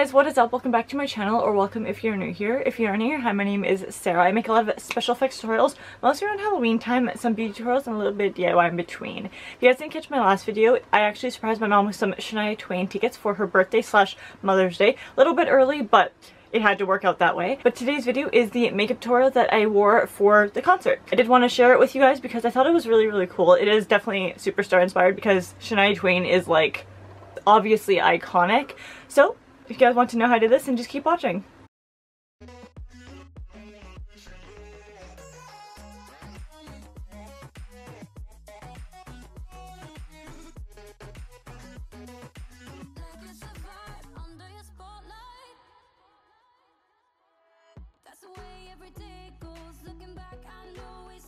guys, what is up? Welcome back to my channel, or welcome if you're new here. If you're new here, hi, my name is Sarah. I make a lot of special effects tutorials, mostly around Halloween time, some beauty tutorials, and a little bit of DIY in between. If you guys didn't catch my last video, I actually surprised my mom with some Shania Twain tickets for her birthday slash Mother's Day. A little bit early, but it had to work out that way. But today's video is the makeup tutorial that I wore for the concert. I did want to share it with you guys because I thought it was really cool. It is definitely superstar inspired because Shania Twain is like obviously iconic. So if you guys want to know how I did this, then just keep watching. That's the way every day goes. Looking back, I know it's